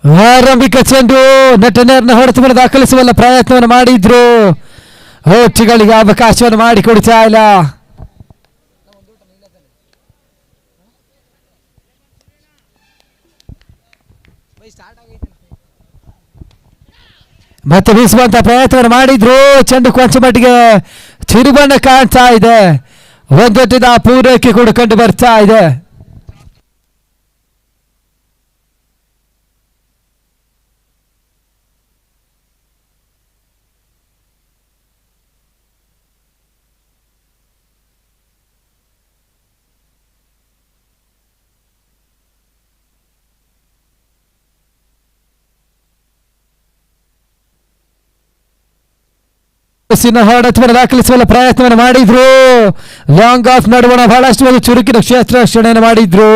ಆರಂಭಿಕ ಚೆಂಡು ನೆಟ್ಟನೇರನ್ನ ಹೊಡೆತವನ್ನು ದಾಖಲಿಸುವಲ್ಲ ಪ್ರಯತ್ನವನ್ನು ಮಾಡಿದ್ರು. ಕೋಚ್ಗಳಿಗೆ ಅವಕಾಶವನ್ನು ಮಾಡಿಕೊಡ್ತಾ ಇಲ್ಲ. ಮತ್ತೆ ಬೀಸುವಂತ ಪ್ರಯತ್ನವನ್ನು ಮಾಡಿದ್ರು. ಚೆಂಡು ಕೊಂಚ ಮಟ್ಟಿಗೆ ತಿರುಬಣ್ಣ ಕಾಣ್ತಾ ಇದೆ. ಒಂದೊಟ್ಟಿದ ಪೂರೈಕೆ ಕೂಡ ಕಂಡು ಬರ್ತಾ ಇದೆ. ಹೊಡೆತವನ್ನು ದಾಖಲಿಸುವ ಪ್ರಯತ್ನವನ್ನು ಮಾಡಿದ್ರು. ಲಾಂಗ್ ಆಫ್ ನಡುವಣ ಬಹಳಷ್ಟು ಒಂದು ಚುರುಕಿನ ಕ್ಷೇತ್ರ ರಕ್ಷಣೆಯನ್ನು ಮಾಡಿದ್ರು.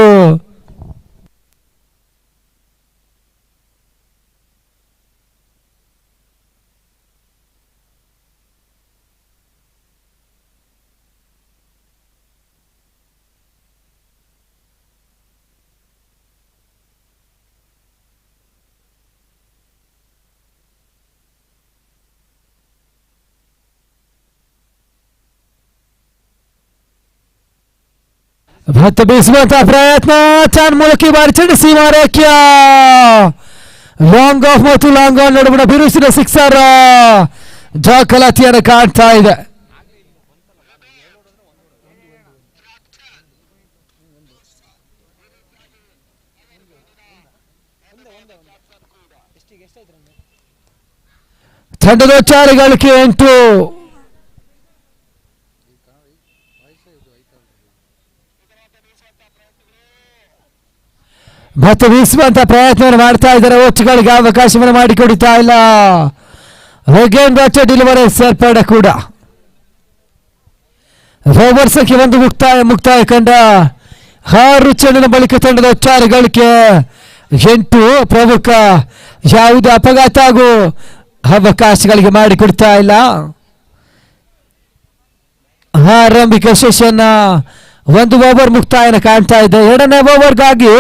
ಮತ್ತೆ ಬೀಸುವಂತಹ ಪ್ರಯತ್ನ ಚಾನ್ ಮೂಲಕ ಬಾರಿ ಚೆಂಡು ಸೀಮಾ ರೇಖೆಯ ಲಾಂಗ್ ಆಫ್ ಮತ್ತು ಲಾಂಗ್ ಆನ್ ನಡುವಣ ಬಿರುಸಿನ ಸಿಕ್ಸರ್ ದಾಖಲಾತಿಯನ್ನು ಕಾಣ್ತಾ ಇದೆ. ತಂಡದ ಒಟ್ಟಾರೆ ಗಳಿಕೆ 8. ಮತ್ತೆ ಬೀಸುವಂತ ಪ್ರಯತ್ನವನ್ನು ಮಾಡ್ತಾ ಇದ್ದಾರೆ. ಓಟ್ಗಳಿಗೆ ಅವಕಾಶವನ್ನು ಮಾಡಿಕೊಡ್ತಾ ಇಲ್ಲ. ಡೆಲಿವರಿ ಸೇರ್ಪಡೆ ಕೂಡ ಓವರ್ ಸಂಖ್ಯೆ 1 ಮುಕ್ತಾಯ ಕಂಡ 6 ಚೆಂಡಿನ ಬಳಿಕ ತಂಡದ ಒಟ್ಟಾರೆ ಗಳಿಕೆ 8. ಪ್ರಮುಖ ಯಾವುದೇ ಅಪಘಾತ ಹಾಗೂ ಅವಕಾಶಗಳಿಗೆ ಮಾಡಿಕೊಡ್ತಾ ಇಲ್ಲ. ಆರಂಭಿಕ ಸೆಷನ್ 1 ಓವರ್ ಮುಕ್ತಾಯನ ಕಾಣ್ತಾ ಇದೆ. 2ನೇ ಓವರ್ಗಾಗಿ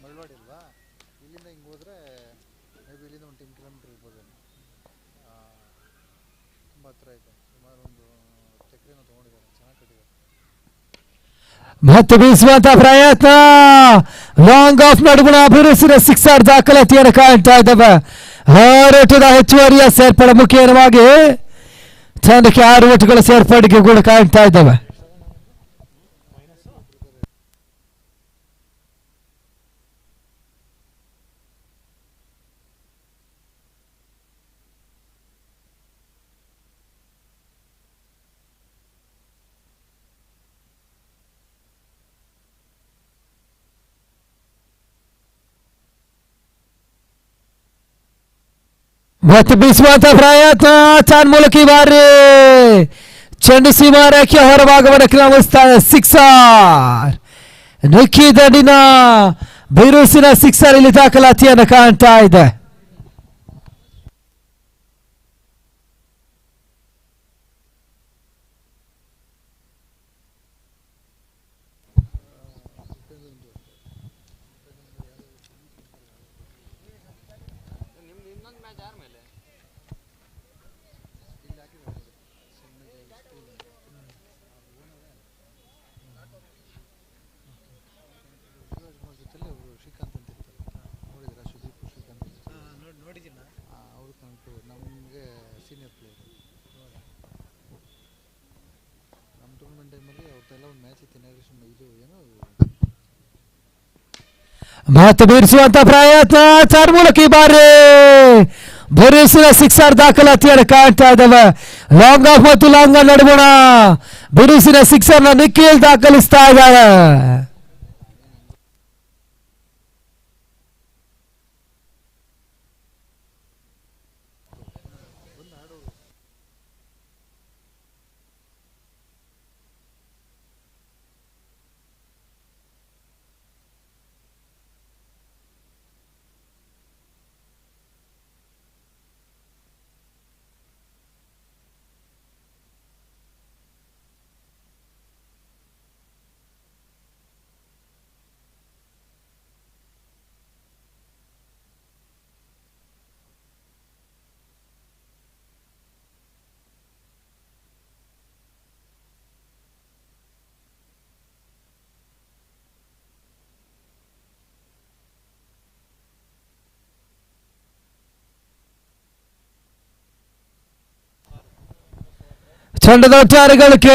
ಮಳವಾಡಿ ಅಲ್ವಾ, ಇಲ್ಲಿಂದ ಹಿಂಗೆ ಹೋದರೆ ಮೇ ಬಿ ಇಲ್ಲಿಂದ ಒಂದು 10 ಕಿಲೋಮೀಟ್ರ್ ಇರ್ಬೋದು. ತುಂಬ ಹತ್ರ ಇದೆ. ಸುಮಾರು ಒಂದು 10 ಎಕರೆನೂ ತೊಗೊಂಡಿದ್ದಾರೆ. ಚೆನ್ನಾಗಿ ಕಟ್ಟಿದ್ದಾರೆ. ಮತ್ತೆ ಬೀಸುವಂತ ಪ್ರಯತ್ನ ಲಾಂಗ್ ಆಫ್ ನಡುಗುಣ ಬಿರುಸಿನ ಸಿಕ್ಸರ್ ದಾಖಲಾತಿಯನ್ನು ಕಾಣ್ತಾ ಇದ್ದಾವೆ. ಹೋರಾಟದ ಹೆಚ್ಚುವರಿಯ ಸೇರ್ಪಡೆ ಮುಖ್ಯವಾಗಿ ತಂಡಕ್ಕೆ 6 ಓಟುಗಳ ಸೇರ್ಪಡೆಗೆ ಕೂಡ ಕಾಣ್ತಾ ಇದ್ದಾವೆ. ಮತ್ತೆ ಬೀಸುವಂತ ಪ್ರಯತ್ನ ಚಾನ್ ಮೂಲಕ ಈ ಬಾರಿ ಚೆಂಡು ಸೀಮಾ ರೇಖೆಯ ಹೊರಭಾಗವನ್ನು ಕ್ರಮಿಸ್ತಾ ಇದೆ. ಸಿಕ್ಸರ್ ನುಕ್ಕಿ ದಂಡಿನ ಬಿರುಸಿನ ಸಿಕ್ಸರ್ ಇಲ್ಲಿ ದಾಖಲಾತಿಯನ್ನು ಕಾಣ್ತಾ ಇದೆ. ಮತ್ತೆ ಬೀರಿಸುವಂತ ಪ್ರಯತ್ನ ಚಾರ್ ಮೂಲಕ ಈ ಬಾರಿ ಭರಿಸಿದ ಸಿಕ್ಸರ್ ದಾಖಲಾತಿಯನ್ನು ಕಾಣ್ತಾ ಇದ್ದಾವೆ. ಲಾಂಗ್ ಆಫ್ ಮತ್ತು ಲಾಂಗ್ ನಡುವಣ ಬಿರುಸಿನ ಸಿಕ್ಸರ್ ನ ನಿಖಿಲ್ ದಾಖಲಿಸ್ತಾ ಇದ್ದಾರೆ. ತಂಡದ ಒಟ್ಟಾರೆ ಗಳಿಕೆ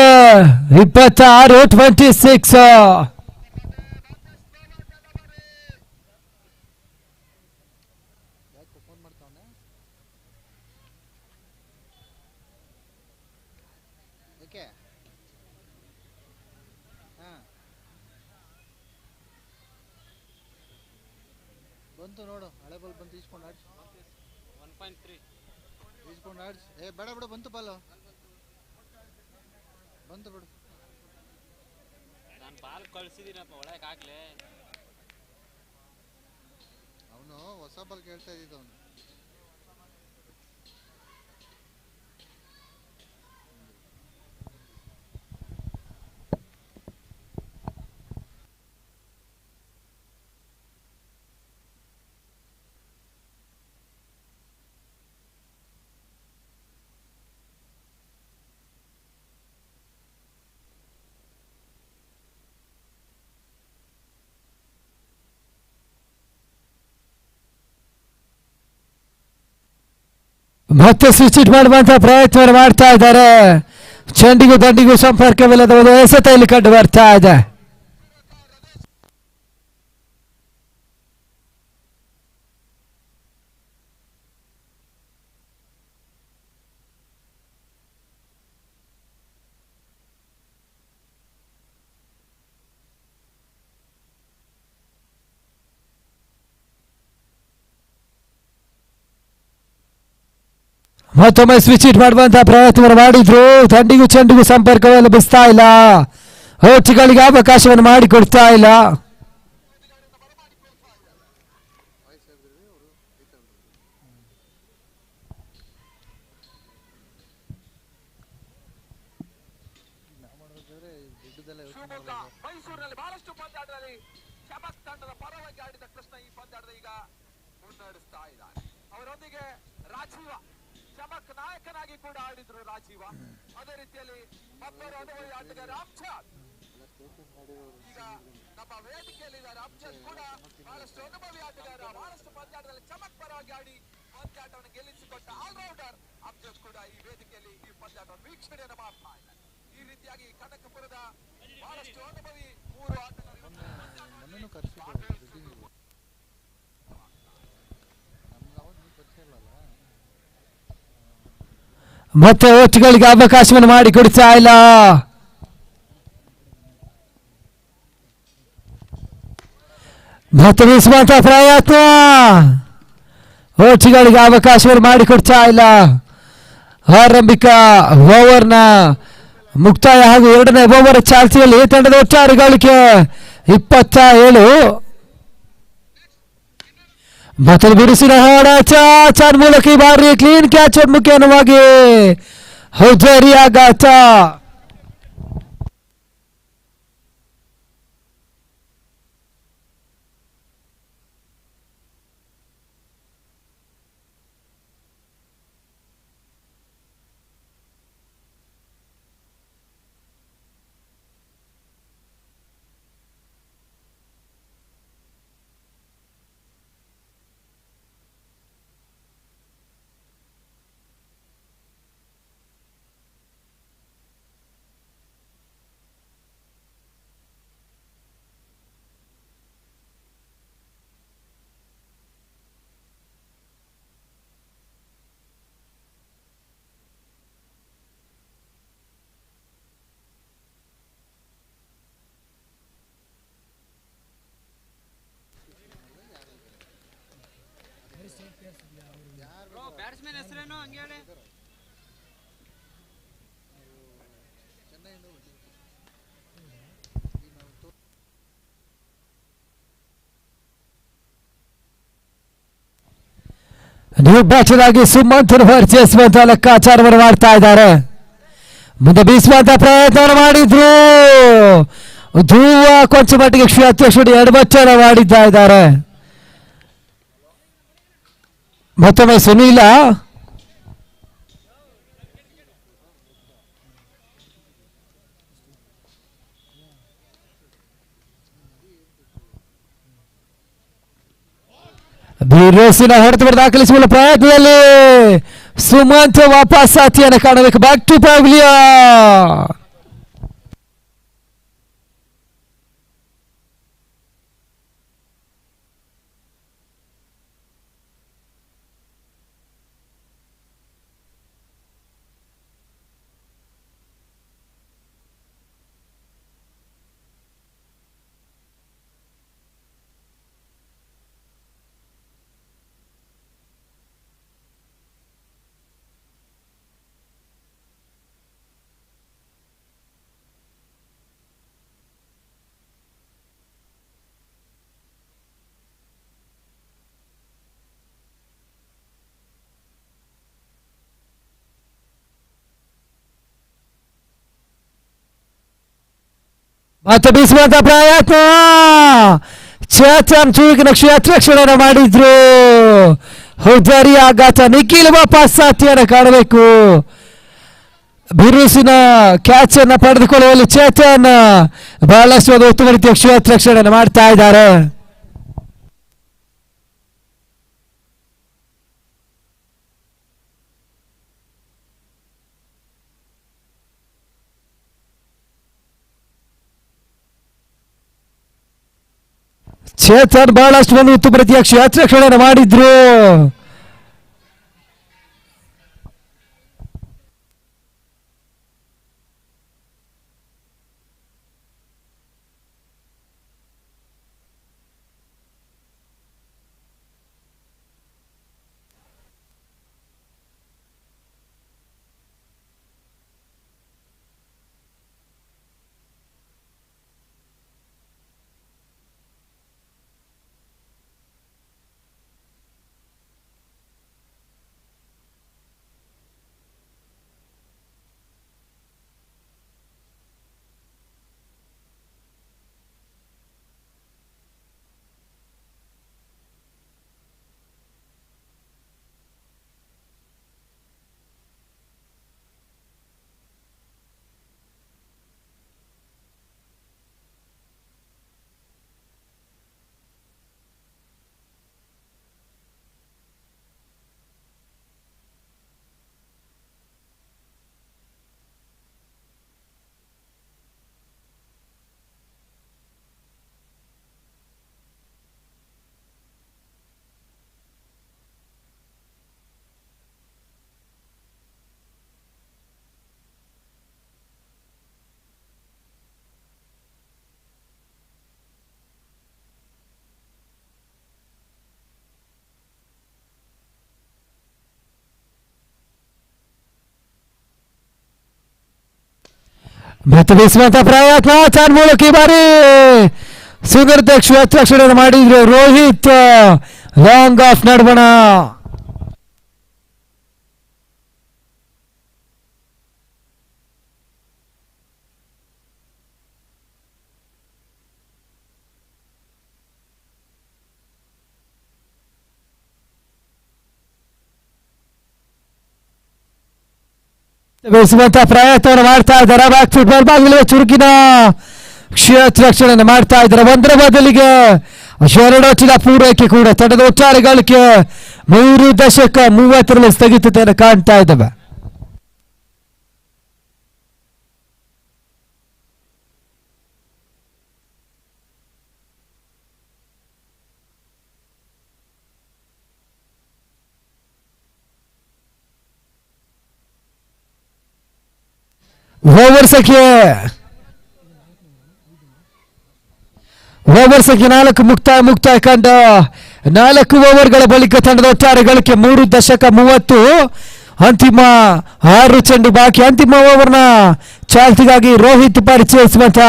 26-26. ಯಾಕೆ ಫೋನ್ ಮಾಡ್ತಾವನೆ? ಏಕೆ? ಹಾಂ ಬಂತು ನೋಡು, ಹಳೆ ಬಾಲ್ ಬಂತು. ಈಸ್ಕೊಂಡು ಆಡ್ಸಿ, 1.3 ಈಸ್ಕೊಂಡು ಆಡ್ಸಿ. ಬೇಡ ಬಿಡು, ಬಂತು ಬಾಲು, ಬಂತು ಬಿಡು. ನಾನು ಬಾಲ್ ಕಳ್ಸಿದ್ದೀನಪ್ಪ ಒಳಗೆ ಆಗ್ಲೇ. ಅವನು ಹೊಸ ಬಾಲ್ ಕೇಳ್ತಾ ಇದ್ದಿದ್ದು ಅವನು. ಮತ್ತೆ ಸ್ವಿಚ್ ಇಟ್ ಮಾಡುವಂತ ಪ್ರಯತ್ನ ಮಾಡ್ತಾ ಇದ್ದಾರೆ. ಚೆಂಡಿಗೂ ದಂಡಿಗೂ ಸಂಪರ್ಕವಿಲ್ಲದ ಒಂದು ಎಸೆತ ಇಲ್ಲಿ ಕಂಡು ಬರ್ತಾ ಇದೆ. ಮತ್ತೊಮ್ಮೆ ಸ್ವಿಚ್ ಇಟ್ ಮಾಡುವಂತಹ ಪ್ರಯತ್ನವನ್ನು ಮಾಡಿದ್ರು. ದಂಡಿಗೂ ಚೆಂಡಿಗೂ ಸಂಪರ್ಕವನ್ನು ಲಭಿಸ್ತಾ ಇಲ್ಲ. ಹೋಟಿಗಳಿಗೆ ಅವಕಾಶವನ್ನು ಮಾಡಿಕೊಡ್ತಾ ಇಲ್ಲ. ಮೈಸೂರಿನಲ್ಲಿ ಬಹಳಷ್ಟು ಪಂದ್ಯಾಟದಲ್ಲಿ ಶಬಕ್ ತಂಡದ ಪರವಾಗಿ ಆಡಿದ ಕೃಷ್ಣ ಈ ಪಂದ್ಯಾಟದ ಈಗ ಮುನ್ನಡೆಸ್ತಾ ಇದ್ದಾರೆ. ಅವರೊಂದಿಗೆ ರಾಜೀವ ಶಬಕ್ ನಾಯಕನಾಗಿ ಕೂಡ ಆಡಿದ್ರು ರಾಜೀವ. ಅದೇ ರೀತಿಯಲ್ಲಿ ಮತ್ತೊಬ್ಬರು ಅನುಭವಿ ಆಟಗಾರ ರಾಮ್ಚಂದ್ ಈಗ ನಮ್ಮ ವೇದಿಕೆಯಲ್ಲಿದ್ದಾರೆ. ರಾಮ್ಚಂದ್ ಕೂಡ ಬಹಳಷ್ಟು ಅನುಭವಿ ಆಟಗಾರ, ಬಹಳಷ್ಟು ಪಂದ್ಯಾಟದಲ್ಲಿ ಚಮಕ್ ಪರವಾಗಿ ಆಡಿ ಪಂದ್ಯಾಟವನ್ನು ಗೆಲ್ಲಿಸಿಕೊಟ್ಟ ಆಲ್ರೌಂಡರ್ ರಾಮ್ಚಂದ್ ಕೂಡ ಈ ವೇದಿಕೆಯಲ್ಲಿ ಈ ಪಂದ್ಯಾಟ ವೀಕ್ಷಣೆಯನ್ನು ಮಾಡ್ತಾ ಇದ್ದಾರೆ. ಈ ರೀತಿಯಾಗಿ ಕನಕಪುರದ ಬಹಳಷ್ಟು ಅನುಭವಿ ಮೂರು ಆಟಗಾರರು ಮತ್ತೆ ಹೋಟಿಗಳಿಗೆ ಅವಕಾಶವನ್ನು ಮಾಡಿಕೊಡ್ತಾ ಇಲ್ಲ. ಮತ್ತೆ ಬೀಸುವಂತ ಪ್ರಯತ್ನ, ಹೋಟಿಗಳಿಗೆ ಅವಕಾಶವನ್ನು ಮಾಡಿಕೊಡ್ತಾ ಇಲ್ಲ. ಆರಂಭಿಕ ಓವರ್ನ ಮುಕ್ತಾಯ ಹಾಗೂ ಎರಡನೇ ಓವರ್ ಚಾಲ್ತಿಯಲ್ಲಿ ತಂಡದ ಒಟ್ಟಾರೆ ಗಳಿಕೆ 27. ಮತ್ತೆ ಬಿರುಸಿನ ಹೋರಾಟ ಚಾರ್ ಮೂಲಕ ಈ ಬಾರಿ ಕ್ಲೀನ್ ಕ್ಯಾಚ್ ಮುಖ್ಯವಾಗಿ ಹೌದರಿ ಆಘಾತ. ಬ್ಯಾಟ್ಸ್ಮನ್ ಹೆಸರೇನು ಹಂಗೆ ಹೇಳಿ. ಚೆನ್ನೈಯಿಂದ ನ್ಯೂ ಬ್ಯಾಟರ್ ಆಗಿ ಸುಮಂತ್ ವರ್ಚಸ್ವಂತ ಲೆಕ್ಕಾಚಾರವನ್ನು ಮಾಡ್ತಾ ಇದ್ದಾರೆ. ಮುಂದೆ ಬೀಸುವಂತ ಪ್ರಯತ್ನ ಮಾಡಿದ್ರು, ಧ್ರುವ ಕೊಂಚ ಮಟ್ಟಿಗೆ ಅಧ್ಯಕ್ಷರು ಎಡಬಚ್ಚನ ಮಾಡಿದ್ದ ಇದ್ದಾರೆ. ಮತ್ತೊಮ್ಮೆ ಸುನೀಲ ಬಿರುಸಿನ ಹೊಡೆತ ದಾಖಲಿಸುವ ಪ್ರಯತ್ನದಲ್ಲಿ ಸುಮಂತ್ ವಾಪಸ್ ಸಾಥಿಯನ್ನು ಕಾಣಬೇಕು. Back to pavilion. ಮತ್ತೆ ಬೀಸುವಂತ ಪ್ರಯತ್ನ, ಚೇತನ್ ಚೂಕಿನ ಕ್ಷೇತ್ರಕ್ಷಣೆ ಮಾಡಿದ್ರು. ಹುದ್ದರಿ ಆಘಾತ, ನಿಖಿಲ್ ವಾಪಸ್ ಸಾಥಿಯನ್ನು ಕಾಣಬೇಕು. ಬಿರುಸಿನ ಕ್ಯಾಚ್ ಅನ್ನು ಪಡೆದುಕೊಳ್ಳುವಲ್ಲಿ ಚೇತನ್ ಬಹಳಷ್ಟು ಒಂದು ಉತ್ತಮ ರೀತಿಯ ಕ್ಷೇತ್ರಕ್ಷಣೆ ಮಾಡ್ತಾ ಇದ್ದಾರೆ. ಚೇತನ್ ಬಹಳಷ್ಟು ಒಂದು ಉತ್ತಮ ರೀತಿಯ ಕ್ಷೇತ್ರಕ್ಷಣೆ ಮಾಡಿದ್ರು. ಮತ್ತೆ ಬೀಸುವಂತ ಪ್ರಯತ್ನ, ಚಾನ್ ಮೂಲಕ ಈ ಬಾರಿ ಸುಂದರ ಕ್ಷೇತ್ರಕ್ಷಣೆ ಮಾಡಿದ್ರು ರೋಹಿತ್. ಲಾಂಗ್ ಆಫ್ ನಡ್ಬಣ. ಬೀಸುವಂತ ಪ್ರಯತ್ನವನ್ನು ಮಾಡ್ತಾ ಇದ್ದಾರೆ. ಬ್ಯಾಕ್ ಫುಟ್ಬಾಲ್ ಬಾಗಿಲು ಚುರುಕಿನ ಕ್ಷೇತ್ರಕ್ಷಣೆ ಮಾಡ್ತಾ ಇದ್ದಾರೆ. ಒಂದರ ಬದಲಿಗೆ 2 ಅಂಚಿನ ಪೂರೈಕೆ ಕೂಡ ತಂಡದ ಒಟ್ಟಾರೆ ಗಳಿಕೆ 3.30 ಸ್ಥಗಿತತೆಯನ್ನು ಕಾಣ್ತಾ ಇದ್ದಾವೆ. ಓವರ್ ಸಂಖ್ಯೆ 4 ಮುಕ್ತಾಯ ಕಂಡು 4 ಓವರ್ಗಳ ಬಳಿಕ ತಂಡದ ಒಟ್ಟಾರೆ ಗಳಿಕೆ 3.30. ಅಂತಿಮ 6 ಚೆಂಡು ಬಾಕಿ. ಅಂತಿಮ ಓವರ್ನ ಚಾಲ್ತಿಗಾಗಿ ರೋಹಿತ್ ಪರಿಚಯಿಸುವಂತ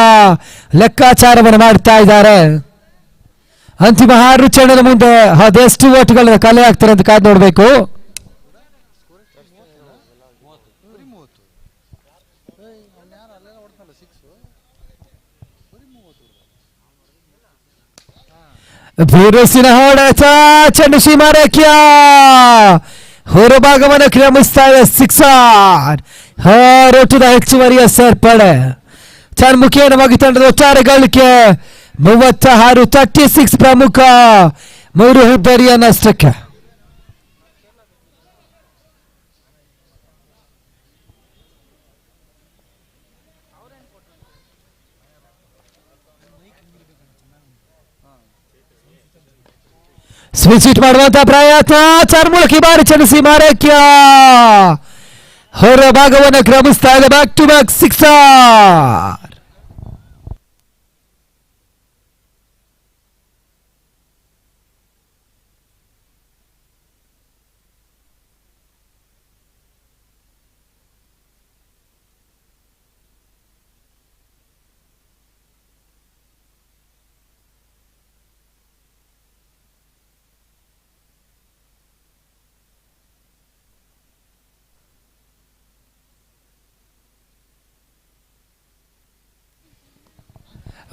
ಲೆಕ್ಕಾಚಾರವನ್ನು ಮಾಡ್ತಾ ಇದ್ದಾರೆ. ಅಂತಿಮ 6 ಚೆಂಡಿನ ಮುಂದೆ ಅದೆಷ್ಟು ಓಟ್ಗಳ ಕಲೆ ಆಗ್ತಾರೆ ಅಂತ ಕಾದು ನೋಡಬೇಕು. ಬರೀ 30. ಯಾರು ಅಲ್ಲೆಲ್ಲ ಹೊಡ್ತಲ್ಲ 6 ಬರೀ 30. ಬಿರುಸಿನ ಹೊಡೆತ, ಚೆಂಡು ಸೀಮಾರೇಖ್ಯ ಹೊರಭಾಗವನ್ನು ಕ್ರಮಿಸ್ತಾ ಇದೆ. 6 ಹೊರಟದ ಹೆಚ್ಚುವರಿಯ ಸೇರ್ಪಡೆ. ಮುಖೇನವಾಗಿ ತಂಡದ ಒಟ್ಟಾರೆ ಗಳಿಕೆ 36. 36 ಪ್ರಮುಖ, 3 ಹುದ್ದರಿಯ ನಷ್ಟಕ್ಕೆ. ಸ್ವಿಚ್ ಹಿಟ್ ಮಾಡುವಂತ ಪ್ರಯತ್ನ, ಚರ್ಮುಳಕಿ ಬಾರಿ ಚಲಿಸಿ ಮಾರಕ್ಯ ಹೊರ ಭಾಗವನ್ನು ಕ್ರಮಿಸ್ತಾ ಇದೆ. Back to back 6.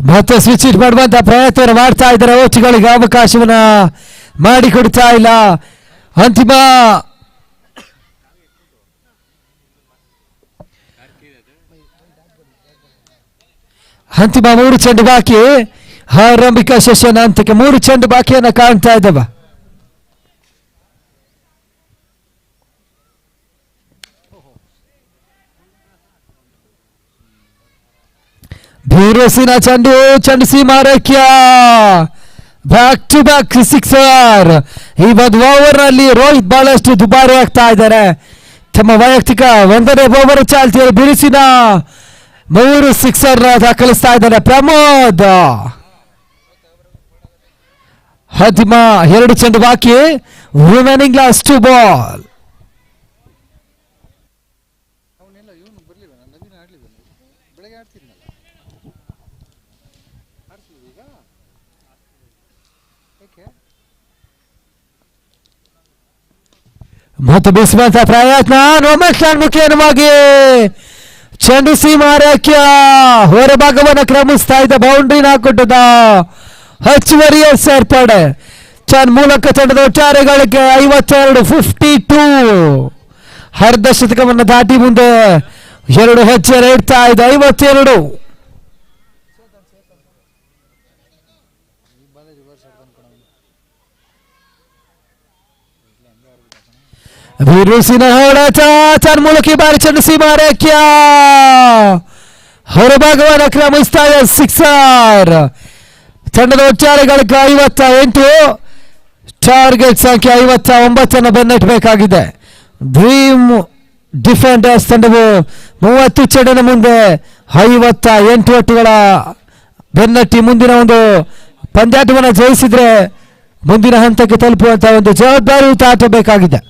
ಮತ್ತೆ ಸ್ವಿಚ್ ಹಿಟ್ ಮಾಡುವಂತ ಪ್ರಯತ್ನ ಮಾಡ್ತಾ ಇದ್ದಾರೆ. ಓಟ್ಗಳಿಗೆ ಅವಕಾಶವನ್ನ ಮಾಡಿಕೊಡ್ತಾ ಇಲ್ಲ. ಅಂತಿಮ 3 ಚೆಂಡು ಬಾಕಿ. ಆರಂಭಿಕ ಸೆಷನ್ ಹಂತಕ್ಕೆ 3 ಚೆಂಡು ಬಾಕಿಯನ್ನ ಕಾಣ್ತಾ ಇದ್ದಾವೆ. ಬಿರುಸಿನ ಚೆಂಡು, ಚೆಂಡು ಸೀಮಾರೇಖ್ಯ ಬ್ಯಾಕ್ ಟು ಬ್ಯಾಕ್ 6. ಈ ಒಂದು ಓವರ್ ನಲ್ಲಿ ರೋಹಿತ್ ಬಹಳಷ್ಟು ದುಬಾರಿ ಆಗ್ತಾ ಇದ್ದಾರೆ. ತಮ್ಮ ವೈಯಕ್ತಿಕ 1ನೇ ಓವರ್ ಚಾಲ್ತಿಯಲ್ಲಿ ಬಿರುಸಿನ 3 ಸಿಕ್ಸರ್ ದಾಖಲಿಸ್ತಾ ಇದ್ದಾರೆ ಪ್ರಮೋದ್. ಅಂತಿಮ 2 ಚೆಂಡು ಬಾಕಿ. Remaining last 2 ball. ಅವನೆಲ್ಲ ಇವನು ಬರಲಿಲ್ಲ, ನವೀನ ಆಡ್ಲಿಲ್ಲ. ಬೆಳಗ್ಗೆ ಆಡ್ತಿದ್ನಲ್ಲ, ಆಡ್ತಿದ್ವಿ ಈಗ ಏಕೆ ಮತ್ತು ಬೀಸುವಂತ ಪ್ರಯತ್ನ, ನೋಮೆಕ್ಲಾನ್ ಮುಖೇನವಾಗಿ ಚೆಂಡು ಸೀಮಾರೇಖ್ಯ ಹೊರಭಾಗವನ್ನು ಕ್ರಮಿಸ್ತಾ ಇದೆ. ಬೌಂಡ್ರಿನ ಹಾಕೊಟ್ಟದ ಹೆಚ್ಚುವರಿಯ ಸೇರ್ಪಡೆ. ಮೂಲಕ ತಂಡದ ಒಟ್ಟಾರೆ ಗಳಿಕೆ 52. 52 ಅರ್ಧ ಶತಕವನ್ನು ದಾಟಿ ಮುಂದೆ 2 ಹೆಜ್ಜೆ ಇಡ್ತಾ ಇದೆ. 52. ಈ ಬಾಲ ರಿವರ್ಸ್ ಆಡ್ತಾನೆ ಕಣ. ಬಿರುಸಿನ ಹೊಡೆತ, ಮೂಲಕ ಬಾರಿ ಚೆಂಡು ಸೀಮಾರೇಖ್ಯ ಹೊರಭಾಗವನ್ನು ಕ್ರಮಿಸ್ತಾ ಇದೆ. 6. ತಂಡದ ಒಟ್ಟಾರೆ ಗಳಿಕೆ 58. ಟಾರ್ಗೆಟ್ ಸಂಖ್ಯೆ 59 ಬೆನ್ನಟ್ಟಬೇಕಾಗಿದೆ. ಡ್ರೀಮ್ ಡಿಫೆಂಡರ್ಸ್ ತಂಡವು 30 ಚೆಂಡಿನ ಮುಂದೆ 58 ಒಟ್ಟುಗಳ ಬೆನ್ನಟ್ಟಿ ಮುಂದಿನ ಒಂದು ಪಂದ್ಯಾಟವನ್ನು ಜಯಿಸಿದ್ರೆ ಮುಂದಿನ ಹಂತಕ್ಕೆ ತಲುಪುವಂತಹ ಒಂದು ಜವಾಬ್ದಾರಿ ತಾಟಬೇಕಾಗಿದೆ.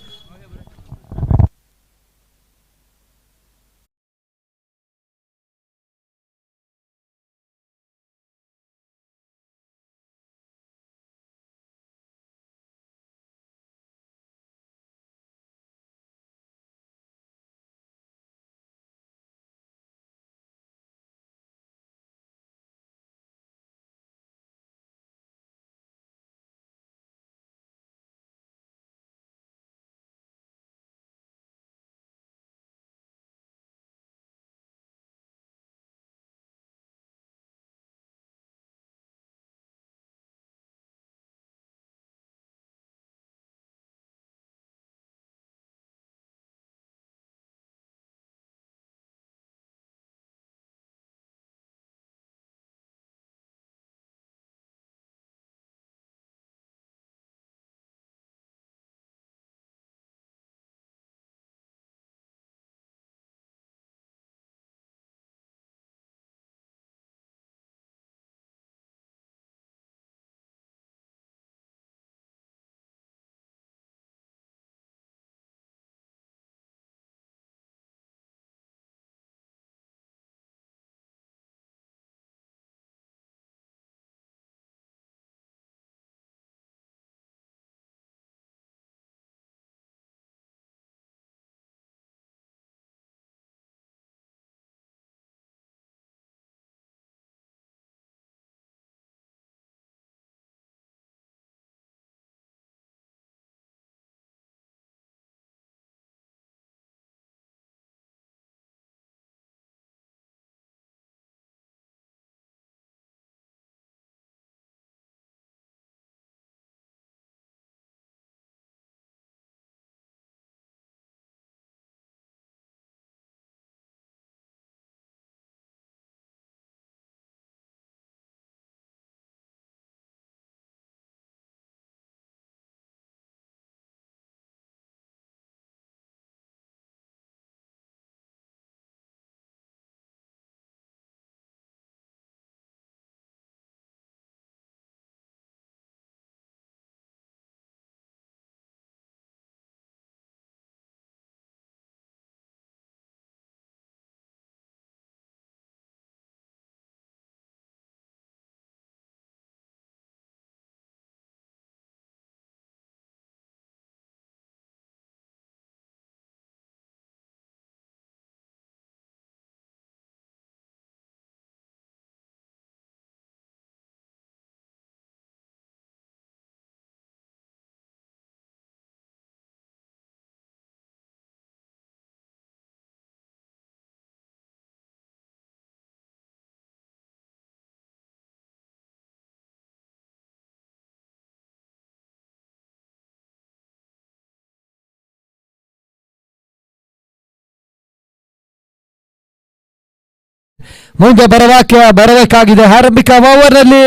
ಮುಂದೆ ಬರಬೇಕಾಗಿದೆ. ಆರಂಭಿಕ ಓವರ್ನಲ್ಲಿ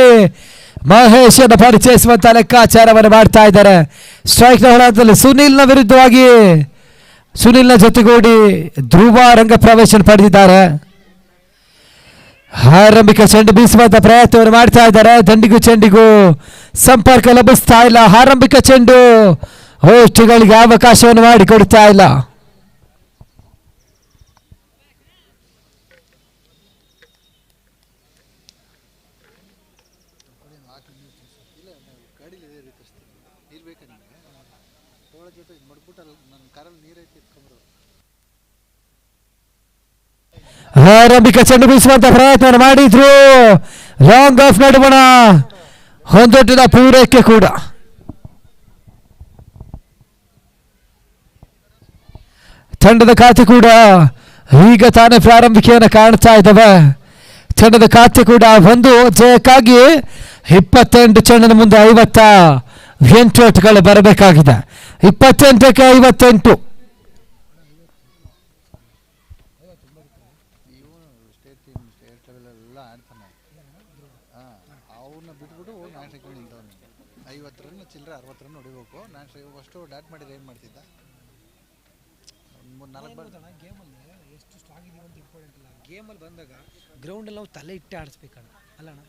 ಮಹೇಶನ ಪರಿಚಯಿಸುವಂತ ಲೆಕ್ಕಾಚಾರವನ್ನು ಮಾಡ್ತಾ ಇದ್ದಾರೆ. ಸ್ಟ್ರೈಕ್ನ ಹೊಳದಲ್ಲಿ ಸುನಿಲ್ನ ವಿರುದ್ಧವಾಗಿ ಸುನಿಲ್ನ ಜೊತೆಗೂಡಿ ಧ್ರುವ ರಂಗ ಪ್ರವೇಶ ಪಡೆದಿದ್ದಾರೆ. ಆರಂಭಿಕ ಚೆಂಡು ಬೀಸುವಂತ ಪ್ರಯತ್ನವನ್ನು ಮಾಡ್ತಾ ಇದ್ದಾರೆ. ದಂಡಿಗೂ ಚೆಂಡಿಗೂ ಸಂಪರ್ಕ ಲಭಿಸ್ತಾ ಇಲ್ಲ. ಆರಂಭಿಕ ಚೆಂಡು ಹೋಸ್ಟ್ಗಳಿಗೆ ಅವಕಾಶವನ್ನು ಮಾಡಿಕೊಡ್ತಾ ಇಲ್ಲ. ಇಲ್ಲ ಗಾಡೀಲಿ ಇದೇ ರೀತಿ ನೀರು ಬೇಕಾ ನಿಮಗೆ ತೋಳ ಜೊತೆ ಮಡ್ಬಿಟ್ಟಲ್ಲ ನನ್ನ ಕಾರಲ್ಲಿ ನೀರೈತಿ ಇಟ್ಕೊಂಡ್ರು. ಆರಂಭಿಕ ಚೆಂಡು ಬೀಸುವಂತ ಪ್ರಯತ್ನ ಮಾಡಿದ್ರು. ಲಾಂಗ್ ಆಫ್ ನಡುವಣ ಹೊಂದೊಡ್ಡಿನ ಪೂರೈಕೆ ಕೂಡ. ತಂಡದ ಖಾತೆ ಕೂಡ ಈಗ ತಾನೇ ಪ್ರಾರಂಭಿಕೆಯನ್ನು ಕಾಣ್ತಾ ಇದ್ದಾವೆ. ತಂಡದ ಖಾತೆ ಕೂಡ ಒಂದು ಜಯಕ್ಕಾಗಿ 28 ಚೆಂಡಿನ ಮುಂದೆ 58 ಓಟ್ಗಳು ಬರಬೇಕಾಗಿದೆ. 28ಕ್ಕೆ 58. ಇವನು ಸ್ಟೇಟ್ ಟೀಮ್ ಸ್ಟೇಟ್ ಲೆವೆಲೆಲ್ಲ ಆಡ್ತಾನೆ. ಅವ್ರನ್ನ ಬಿಟ್ಬಿಟ್ಟು ನಾನು ಸೈಕಲ್ ನಿಂತವನು 50 ರನ್ ಚಿಲ್ಲರೆ 60 ರನ್ ಹೊಡಿಬೇಕು. ನಾನು ಫಸ್ಟು ಡಾಟ್ ಮಾಡಿದ್ರೆ ಏನು ಮಾಡ್ತಿದ್ದ? ಒಂದು 4 ಬಾಲ್ ಗೇಮಲ್ಲಿ ಎಷ್ಟು ಸ್ಟ್ರಾಂಗ್ ಇದೀವಿ ಅಂತ ಇಂಪಾರ್ಟೆಂಟ್ ಇಲ್ಲ. ಗೇಮಲ್ಲಿ ಬಂದಾಗ ಗ್ರೌಂಡಲ್ಲಿ ನಾವು ತಲೆ ಇಟ್ಟೆ ಆಡಿಸ್ಬೇಕಣ್ಣ ಅಲ್ಲಣ್ಣ.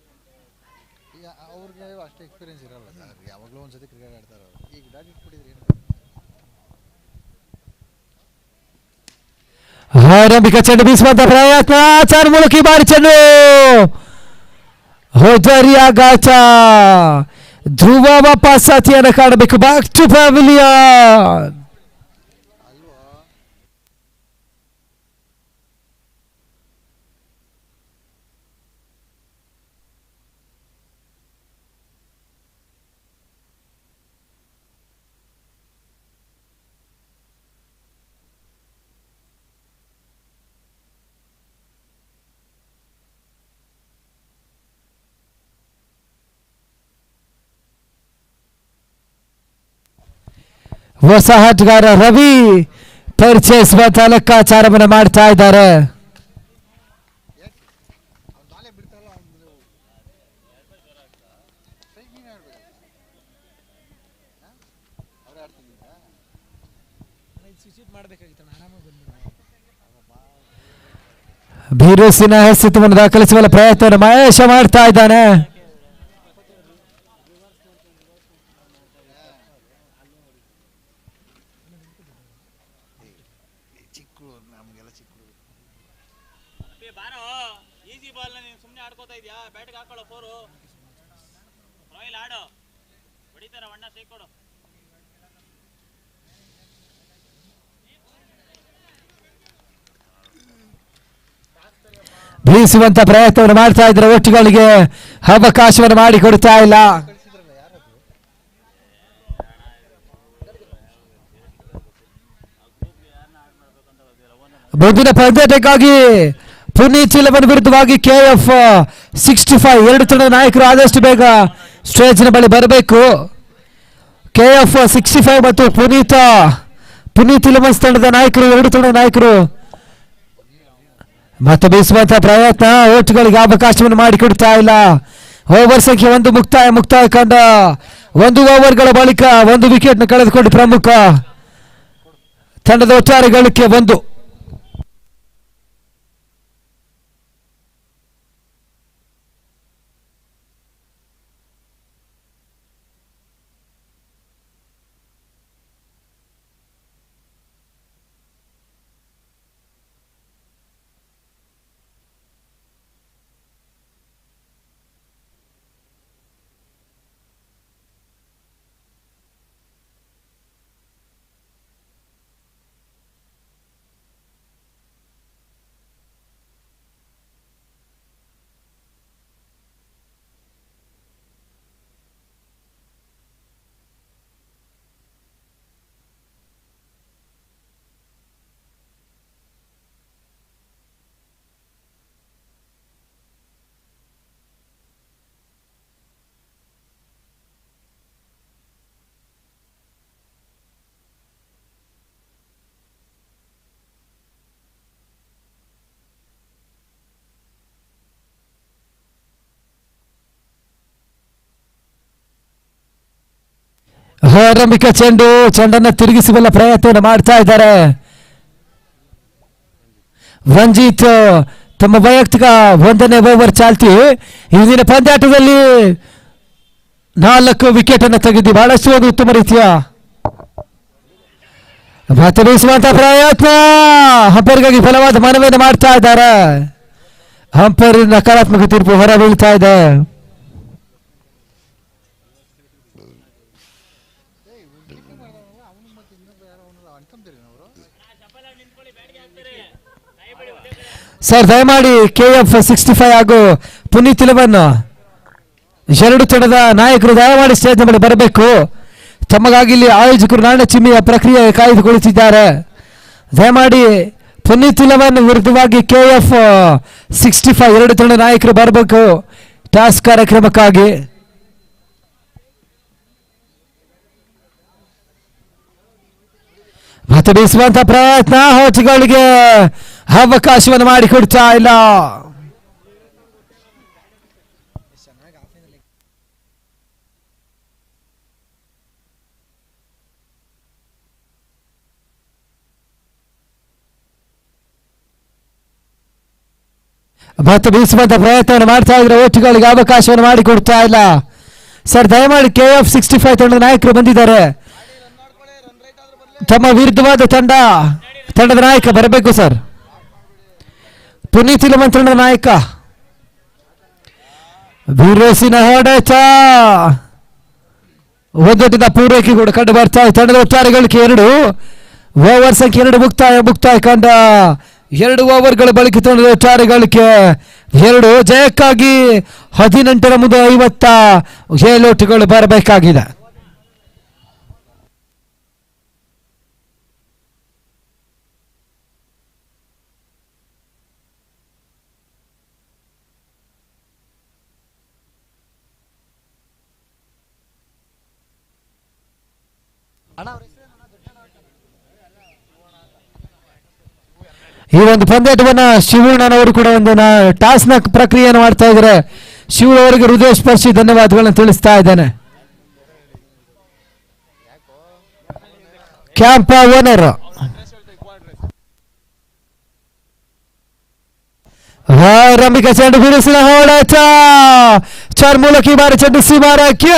ಈಗ ಅವ್ರಿಗೆ ಅಷ್ಟು ಎಕ್ಸ್ಪೀರಿಯನ್ಸ್ ಇರಲ್ಲ ಸರ್. ಯಾವಾಗಲೂ ಒಂದ್ಸತಿ ಕ್ರಿಕೆಟ್ ಆಡ್ತಾರೆ ಅವರು. ಈಗ ಡಾಟ್ ಇಟ್ಬಿಟ್ಟಿದ್ರೆ ಏನು? ಆರಂಭಿಕ ಚೆಂಡು ಬೀಸುವಂತ ಪ್ರಯತ್ನ ಚಾರ್ ಮೂಲಕ ಬಾರಿ ಚೆಂಡು ಹೋದರಿಯಾಗಾಚ. ಧ್ರುವ ವಾಪಸ್ ಅತಿಯನ್ನು ಕಾಣಬೇಕು. Back to pavilion. ಅಲ್ವಾ ಹೊಸ ಆಟಗಾರ ರವಿ ಪರಿಚಯಿಸುವಂತ ಲೆಕ್ಕಾಚಾರವನ್ನು ಮಾಡ್ತಾ ಇದ್ದಾರೆ. ಅವ್ನು ನಾಳೆ ಬಿಡ್ತಾರಲ್ಲ ಅವ್ನು ಸ್ಟ್ರೈಕ್ ನೀನು ಆಡ್ಬೇಕಲ್ಲ. ಅವರೇ ಆಡ್ತಿದ್ದ ಸ್ವಿಚ್ ಮಾಡಬೇಕಾಗಿತ್ತು ಆರಾಮಾಗಿ ಬಂದ್ಬಿಡ. ಬಿರುಸಿನ ಅಸ್ತಿತ್ವವನ್ನು ದಾಖಲಿಸುವ ಪ್ರಯತ್ನವನ್ನು ಮಹೇಶ ಮಾಡ್ತಾ ಇದ್ದಾನೆ. ಚಿಕ್ಕಳು ನಮಗೆಲ್ಲ ಚಿಕ್ಕಳು. ಬಾರೋ ಈಸಿ ಬಾಲ್ ನೀನು ಸುಮ್ಮನೆ ಆಡ್ಕೋತಾ ಇದೆಯಾ? ಬ್ಯಾಟ್ಗೆ ಹಾಕೊಳ್ಳೋ ಫೋರು ರಾಯಲ್ ಆಡು ಹೊಡಿತಾರ ಅಣ್ಣ ಸೇಕೊಡು. ಬೀಸುವಂತ ಪ್ರಯತ್ನವನ್ನು ಮಾಡ್ತಾ ಇದ್ರೆ ಒಟ್ಟಿಗಳಿಗೆ ಅವಕಾಶವನ್ನು ಮಾಡಿಕೊಡ್ತಾ ಇಲ್ಲ. ಕಳಿಸಿದ್ರಲ್ಲ ಯಾರದು? ಮುಂದಿನ ಪಂದ್ಯತೆಗಾಗಿ ಪುನೀತ್ ಚಿಲಮನ್ ವಿರುದ್ಧವಾಗಿ KF 65 ಎರಡು ತಂಡದ ನಾಯಕರು ಆದಷ್ಟು ಬೇಗ ಸ್ಟೇಜ್ನ ಬಳಿ ಬರಬೇಕು. KF 65 ಮತ್ತು ಪುನೀತ್ ಚಿಲಮನ್ಸ್ ತಂಡದ ನಾಯಕರು, ಎರಡು ತಂಡದ ನಾಯಕರು ಮತ್ತೆ ಬೀಸುವಂತ ಪ್ರಯತ್ನ ಓಟ್ಗಳಿಗೆ ಅವಕಾಶವನ್ನು ಮಾಡಿಕೊಡ್ತಾ ಇಲ್ಲ. ಓವರ್ ಸಂಖ್ಯೆ 1 ಮುಕ್ತಾಯ ಕಂಡ 1 ಓವರ್ಗಳ ಬಳಿಕ 1 ವಿಕೆಟ್ ಕಳೆದುಕೊಂಡು ಪ್ರಮುಖ ತಂಡದ ಒಟ್ಟಾರೆ ಗಳಿಕೆ 1. ಆರಂಭಿಕ ಚೆಂಡನ್ನ ತಿರುಗಿಸುವ ಪ್ರಯತ್ನವನ್ನು ಮಾಡ್ತಾ ಇದ್ದಾರೆ. ರಂಜಿತ್ ತಮ್ಮ ವೈಯಕ್ತಿಕ 1ನೇ ಓವರ್ ಚಾಲ್ತಿ. ಇಂದಿನ ಪಂದ್ಯಾಟದಲ್ಲಿ 4 ವಿಕೆಟ್ ಅನ್ನು ತೆಗೆದು ಬಹಳಷ್ಟು ಒಂದು ಉತ್ತಮ ರೀತಿಯ ಮತ್ತೆ ಬೀಸುವಂತ ಪ್ರಯತ್ನ. ಹಂಪರ್ಗಾಗಿ ಫಲವಾದ ಮನವಿಯನ್ನು ಮಾಡ್ತಾ ಇದ್ದಾರೆ. ಹಂಪರ್ ನಕಾರಾತ್ಮಕ ತೀರ್ಪು ಹೊರ ಬೀಳ್ತಾ ಇದೆ. ಅವನು ಮತ್ತೆ ಇನ್ನೊಬ್ಬ ಯಾರೋ ಅವನು ಅಣ್ತಂದಿರಿ ಅವರು. ಸರ್ ದಯಮಾಡಿ KF 65 ಹಾಗೂ ಪುನೀತ್ 11 ಎರಡು ತಂಡದ ನಾಯಕರು ದಯಮಾಡಿ ಸ್ಟೇಜ್ ಮೇಲೆ ಬರಬೇಕು. ತಮಗಾಗಿ ಇಲ್ಲಿ ಆಯೋಜಕರು ನಾಣ್ಯ ಚಿಮ್ಮಿಯ ಪ್ರಕ್ರಿಯೆ ಕಾಯ್ದುಕೊಳ್ಳುತ್ತಿದ್ದಾರೆ. ದಯಮಾಡಿ ಪುನೀತ್ 11 ವಿರುದ್ಧವಾಗಿ KF 65 ಎರಡು ತಂಡ ನಾಯಕರು ಬರಬೇಕು ಟಾಸ್ಕ್ ಕಾರ್ಯಕ್ರಮಕ್ಕಾಗಿ. ಮತ್ತೆ ಬೀಸುವಂತ ಪ್ರಯತ್ನ ಹೋಟುಗಳಿಗೆ ಅವಕಾಶವನ್ನು ಮಾಡಿಕೊಡ್ತಾ ಇಲ್ಲ. ಚೆನ್ನಾಗಿ ಆಫ್ಲೈನಲ್ಲಿ ಮತ್ತೆ ಬೀಸುವಂತ ಪ್ರಯತ್ನವನ್ನು ಮಾಡ್ತಾ ಇದ್ರೆ ಓಟುಗಳಿಗೆ ಅವಕಾಶವನ್ನು ಮಾಡಿಕೊಡ್ತಾ ಇಲ್ಲ. ಸರ್ ದಯಮಾಡಿ KF 65 ತಂಡದ ನಾಯಕರು ಬಂದಿದ್ದಾರೆ. ತಮ್ಮ ವಿರುದ್ಧವಾದ ತಂಡದ ನಾಯಕ ಬರಬೇಕು ಸರ್. ಪುನೀತ್ 11 ತಂಡದ ನಾಯಕ ಬಿರುಸಿನ ಹೊಡೆತ ಒಂದೊಂದಿನ ಪೂರೈಕೆ ಕೂಡ ಕಂಡು ಬರ್ತಾ ಇದೆ. ತಂಡದ ಒಟ್ಟಾರೆ ಗಳಿಕೆ 2. ಓವರ್ ಸಂಖ್ಯೆ 2 ಮುಕ್ತಾಯ ಕಂಡ 2 ಓವರ್ಗಳ ಬಳಿಕ ತಂಡದ ಒಟ್ಟಾರೆ ಗಳಿಕೆ 2. ಜಯಕ್ಕಾಗಿ 18ರ ಮುಂದೆ 57 ಓಟುಗಳು ಬರಬೇಕಾಗಿದೆ. ಈ ಒಂದು ಪಂದ್ಯಾಟವನ್ನ ಶಿವಣ್ಣನವರು ಕೂಡ ಒಂದು ಟಾಸ್ನ ಪ್ರಕ್ರಿಯೆಯನ್ನು ಮಾಡ್ತಾ ಇದ್ದಾರೆ. ಶಿವ ಅವರಿಗೆ ಹೃದಯ ಸ್ಪರ್ಶಿ ಧನ್ಯವಾದಗಳನ್ನು ತಿಳಿಸ್ತಾ ಇದ್ದೇನೆ. ಕ್ಯಾಂಪ್ ಓನರ್ ಆರಂಭಿಕ ಚೆಂಡು ಬಿರುಸಿನ ಹೊಡೆತ ಚರ್ಮೂಲಕಿ ಬಾರಿ ಚೆಂಡು ಸೀಮಾರಕ್ಕೆ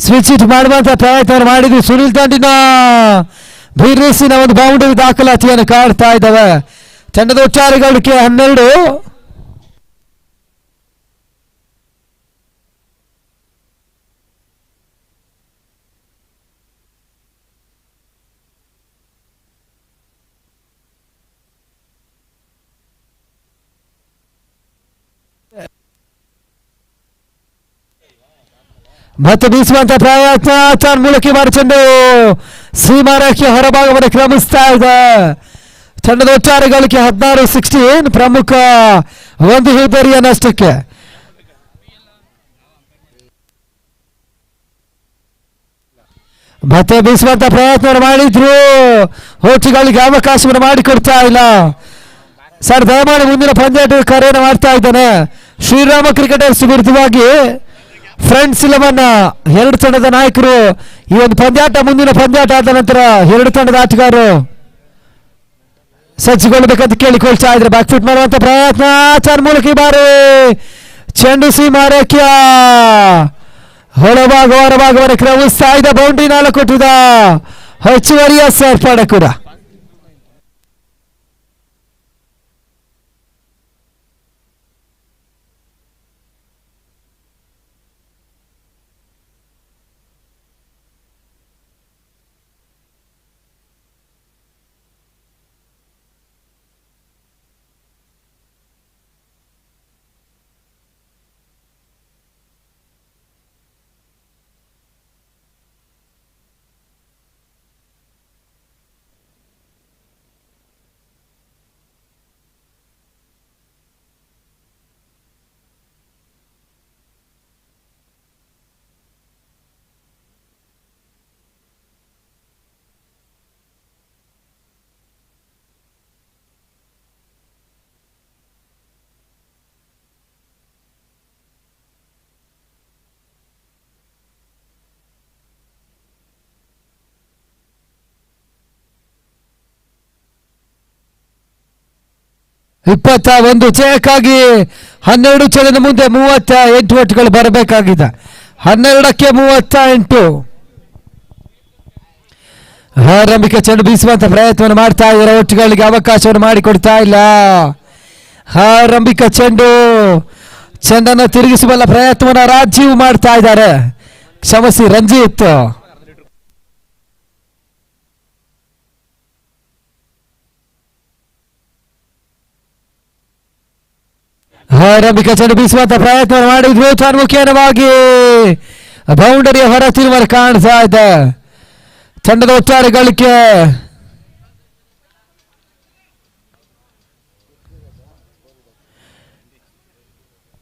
ಸ್ವಿಚ್ ಇಟ್ ಮಾಡುವಂತ ಪ್ರಯತ್ನ ಮಾಡಿದ್ವಿ. ಸುನಿಲ್ ತಂಡಿನ ಬಿರುಸಿನ ಒಂದು ಬೌಂಡರಿ ದಾಖಲಾತಿಯನ್ನು ಕಾಡ್ತಾ ಇದ್ದಾವೆ. ತಂಡದ ಒಟ್ಟಾರೆ ಗಳಿಕೆ 12. ಮತ್ತೆ ಬೀಸುವಂತ ಪ್ರಯತ್ನ ಚರ್ಮೂಲಕಿ ಬಾರಿ ಚೆಂಡು ಸೀಮಾರೇಖೆ ಹೊರಭಾಗವನ್ನು ಕ್ರಮಿಸ್ತಾ ಇದೆ. ತಂಡದ ಒಟ್ಟಾರೆ ಗಳಿಕೆ 16 ಪ್ರಮುಖ ಒಂದು ಹಿರಿಯ ನಷ್ಟಕ್ಕೆ. ಮತ್ತೆ ಬೀಸುವಂತ ಪ್ರಯತ್ನ ಮಾಡಿದ್ರು ಹೋಟುಗಳಿಗೆ ಅವಕಾಶವನ್ನು ಮಾಡಿಕೊಡ್ತಾ ಇಲ್ಲ. ಸರ್ ದಯಮಾಡಿ ಮುಂದಿನ ಪಂದ್ಯಾಟ ಕರೆಯನ್ನು ಮಾಡ್ತಾ ಇದ್ದಾನೆ. ಶ್ರೀರಾಮ ಕ್ರಿಕೆಟರ್ಸ್ ವಿರುದ್ಧವಾಗಿ ಫ್ರೆಂಡ್ಸ್ 11 ಎರಡು ತಂಡದ ನಾಯಕರು ಈ ಒಂದು ಪಂದ್ಯಾಟ ಮುಂದಿನ ಪಂದ್ಯಾಟ ಆದ ನಂತರ ಎರಡು ತಂಡದ ಆಟಗಾರರು ಸಜ್ಜುಗೊಳ್ಳಬೇಕಂತ ಕೇಳಿಕೊಳ್ತಾ ಇದ್ರೆ. ಬ್ಯಾಕ್ ಫುಟ್ ಮಾಡುವಂತ ಪ್ರಯತ್ನ ಚರ್ಮೂಲಕಿ ಬಾರಿ ಚೆಂಡು ಸೀಮಾರೇಖೆಯ ಹೊರಭಾಗವನ್ನು ಕ್ರಮಿಸ್ತಾ ಇದೆ. ಬೌಂಡ್ರಿ 4 ಕೊಟ್ಟಿದ ಹೆಚ್ಚುವರಿಯ ಸೇರ್ಪಡೆ ಕೂಡ. 21 ಜಯಕ್ಕಾಗಿ 12 ಚಲನ ಮುಂದೆ 38 ಒಟ್ಟುಗಳು ಬರಬೇಕಾಗಿದೆ. 12ಕ್ಕೆ 38. ಆರಂಭಿಕ ಚೆಂಡು ಬೀಸುವಂತ ಪ್ರಯತ್ನವನ್ನು ಮಾಡ್ತಾ ಇದ್ದಾರೆ. ಒಟ್ಟುಗಳಿಗೆ ಅವಕಾಶವನ್ನು ಮಾಡಿಕೊಡ್ತಾ ಇಲ್ಲ. ಆರಂಭಿಕ ಚೆಂಡನ್ನು ತಿರುಗಿಸುವಲ್ಲ ಪ್ರಯತ್ನವನ್ನು ರಾಜೀವ್ ಮಾಡ್ತಾ ಇದ್ದಾರೆ. ಕ್ಷಮಿಸಿ, ರಂಜಿತ್. ಆರಂಭಿಕ ಚೆಂಡು ಬೀಸುವಂತ ಪ್ರಯತ್ನ ಮಾಡಿದ್ರು. ತನ್ಮುಖೇನವಾಗಿ ಬೌಂಡರಿಯ ಹೊರ ತಿರುವಲು ಕಾಣಿಸ್ತಾ ಇದೆ. ತಂಡದ ಒಟ್ಟಾರೆ ಗಳಿಕೆ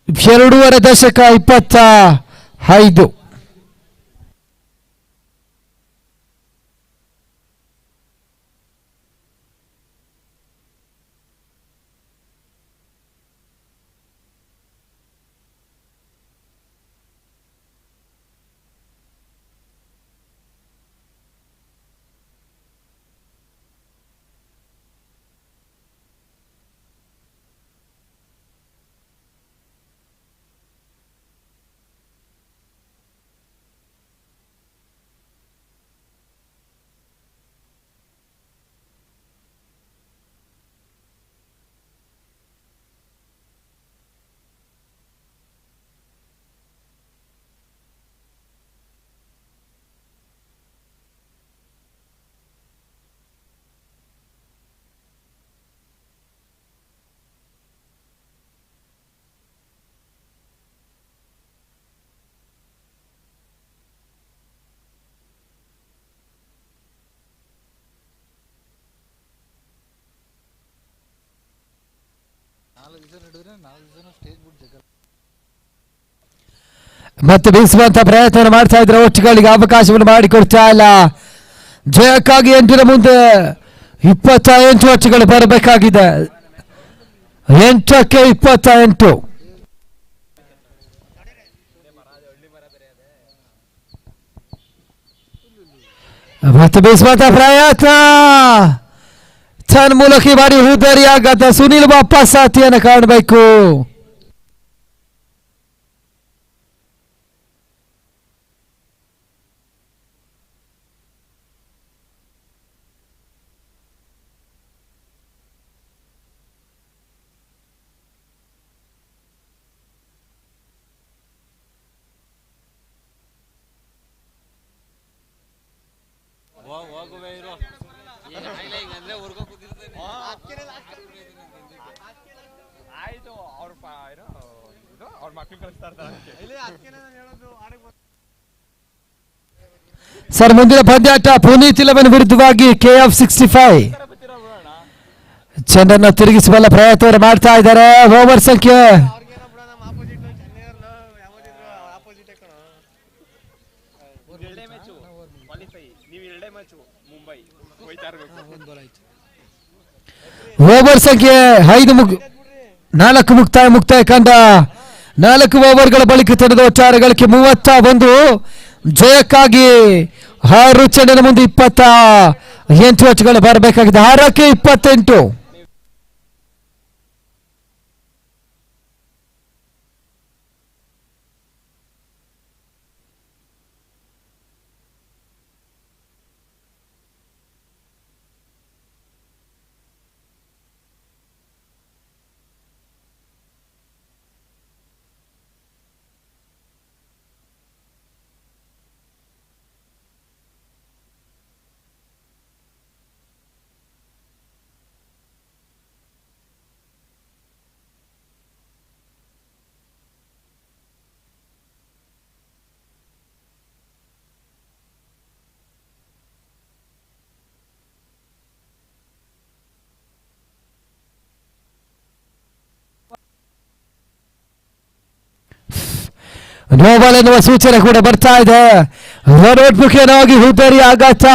2.5 ದಶಕ 25. ನಾಲ್ಕು ದಿವಸ ನಡೆದ್ರೆ 4 ದಿವಸ ಸ್ಟೇಜ್ ಬಿಟ್ಟು ಜಗಳ. ಮತ್ತೆ ಬೀಸುವಂತ ಪ್ರಯತ್ನ ಮಾಡ್ತಾ ಇದ್ರೆ ಒಟ್ಟುಗಳಿಗೆ ಅವಕಾಶವನ್ನು ಮಾಡಿಕೊಡ್ತಾ ಇಲ್ಲ. ಜಯಕ್ಕಾಗಿ 8ರ ಮುಂದೆ 28 ಒಟ್ಟುಗಳು ಬರಬೇಕಾಗಿದೆ. 8ಕ್ಕೆ 28. ಮತ್ತೆ ಬೀಸುವಂತ ಪ್ರಯತ್ನ ಮೂಲಕ ಬಾರಿ ಹುದ್ದರಿಯಾಗತ್ತ. ಸುನಿಲ್ ಬಾಪ್ಪ ಸಾಥಿಯನ್ನು ಕಾಣಬೇಕು. ಸರ್, ಮುಂದಿನ ಪಂದ್ಯಾಟ ಪುನೀತ್ 11 ವಿರುದ್ಧವಾಗಿ KF 65. ಚೆಂಡನ್ನು ತಿರುಗಿಸುವಲ್ಲ ಪ್ರಯತ್ನ ಮಾಡ್ತಾ ಇದ್ದಾರೆ. ಓವರ್ ಸಂಖ್ಯೆ 4 ಮುಕ್ತಾಯ ಕಂಡ 4 ಓವರ್ಗಳ ಬಳಿಕ ತಂಡದ ಒಟ್ಟಾರೆ ಗಳಿಕೆ 31. ಜಯಕ್ಕಾಗಿ 6 ಚೆಂಡಿನ ಮುಂದೆ 28 ಒಟ್ಟುಗಳು ಬರಬೇಕಾಗಿದೆ. 6ಕ್ಕೆ 28. ನೋಬಲ್ ಎನ್ನುವ ಸೂಚನೆ ಕೂಡ ಬರ್ತಾ ಇದೆ. ಮುಖೇನವಾಗಿ ಹುದ್ದರಿ ಆಘಾತ.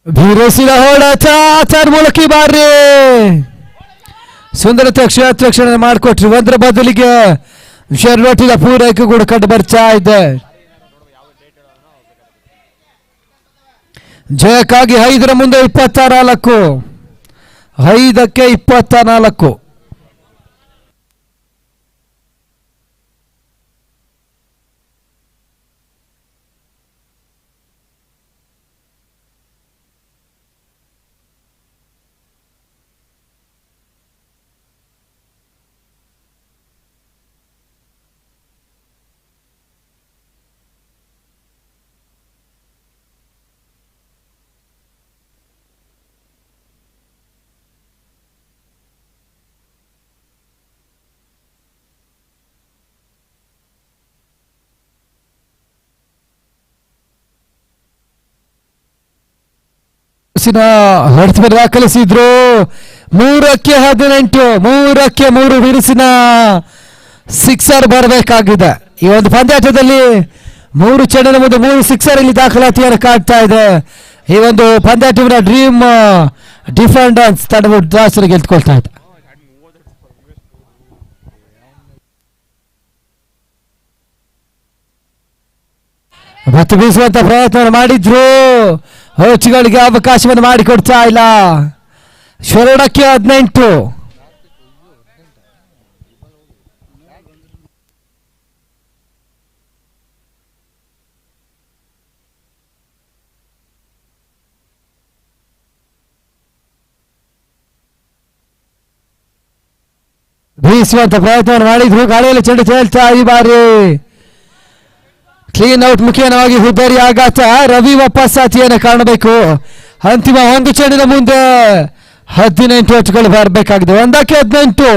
ಬಿರುಸಿನ ಹೋರಾಟ ಮೂಲಕ ಈ ಬಾರಿ ಸುಂದರತೆ ಕ್ಷೇತ್ರಕ್ಷಣೆ ಮಾಡಿಕೊಟ್ರು. ಒಂದರ ಬದಲಿಗೆ ಶರ್ವಟಿನ ಪೂರೈಕೆ ಕೂಡ ಕಂಡು ಬರ್ತಾ ಇದೆ. ಜಯಕ್ಕಾಗಿ 5ರ ಮುಂದೆ 24, 5ಕ್ಕೆ 24. ಹೊಡೆತ ದಾಖಲಿಸಿದ್ರು. 3ಕ್ಕೆ 18, 3ಕ್ಕೆ 3 ಬಿರುಸಿನ ಸಿಕ್ಸರ್ ಬರಬೇಕಾಗಿದೆ. ಈ ಒಂದು ಪಂದ್ಯಾಟದಲ್ಲಿ 3 ಚೆಂಡಿನ ಮುಂದೆ 3 ಸಿಕ್ಸರ್ ಇಲ್ಲಿ ದಾಖಲಾತಿಯನ್ನು ಕಾಡ್ತಾ ಇದೆ. ಈ ಒಂದು ಪಂದ್ಯಾಟವನ್ನ ಡ್ರೀಮ್ ಡಿಫೆಂಡರ್ಸ್ ತಂಡವು ದಾಸರು ಗೆದ್ದುಕೊಳ್ತಾ ಇದೆ. ಮತ್ತು ಬೀಸುವಂತ ಪ್ರಯತ್ನ ಮಾಡಿದ್ರು, ಹೋಚಿಗಳಿಗೆ ಅವಕಾಶವನ್ನು ಮಾಡಿಕೊಡ್ತಾ ಇಲ್ಲ. 2ಕ್ಕೆ 18. ಬೀಸುವಂತ ಪ್ರಯತ್ನವನ್ನು ಮಾಡಿದ್ರು, ಗಾಳಿಯಲ್ಲಿ ಚೆಂಡು ತೇಲ್ತಾ ಈ ಬಾರಿ ಕ್ಲೀನ್ ಔಟ್ ಮುಖೇನವಾಗಿ ಹುಬ್ಬೇರಿ ಆಘಾತ. ರವಿ ವಾಪಸ್ಸಾತಿಯನ್ನು ಕಾಣಬೇಕು. ಅಂತಿಮ 1 ಚೆಂಡಿನ ಮುಂದೆ 18 ಓಟ್ಗಳು ಬರಬೇಕಾಗಿದೆ. 1ಕ್ಕೆ 18.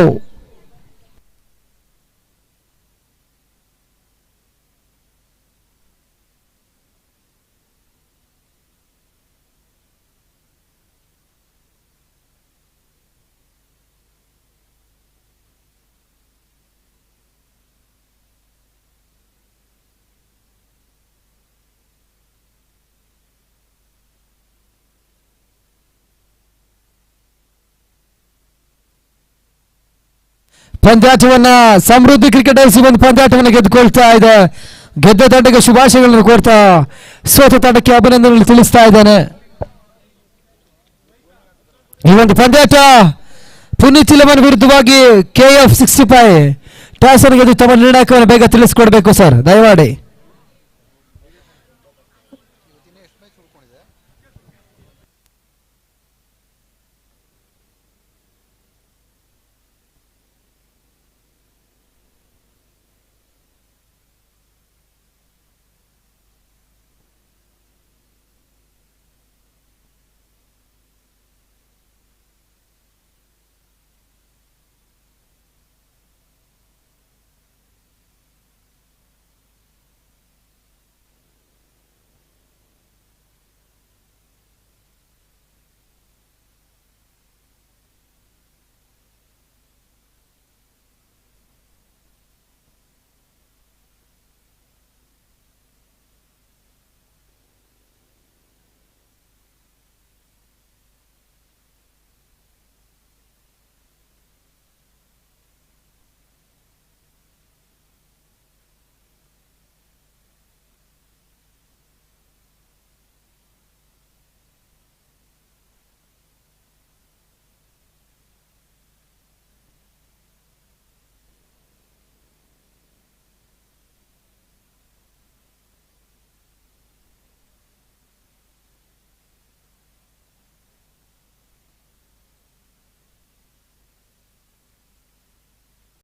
ಪಂದ್ಯಾಟವನ್ನ ಸಮೃದ್ಧಿ ಕ್ರಿಕೆಟರ್ಸ್ ಒಂದು ಪಂದ್ಯಾಟವನ್ನು ಗೆದ್ದುಕೊಳ್ತಾ ಇದೆ. ಗೆದ್ದ ತಂಡಕ್ಕೆ ಶುಭಾಶಯಗಳನ್ನು ಕೋರ್ತಾ ಸೋತ ತಂಡಕ್ಕೆ ಅಭಿನಂದನೆಗಳು ತಿಳಿಸ್ತಾ ಇದ್ದಾನೆ. ಈ ಒಂದು ಪಂದ್ಯಾಟ ಪುನೀತ್ ಇಲೆವನ್ ವಿರುದ್ಧವಾಗಿ KF 65 ಟಾಸ್ ಗೆದ್ದು ತಮ್ಮ ನಿರ್ಣಾಯಕವನ್ನು ಬೇಗ ತಿಳಿಸ್ಕೊಡ್ಬೇಕು ಸರ್, ದಯಮಾಡಿ.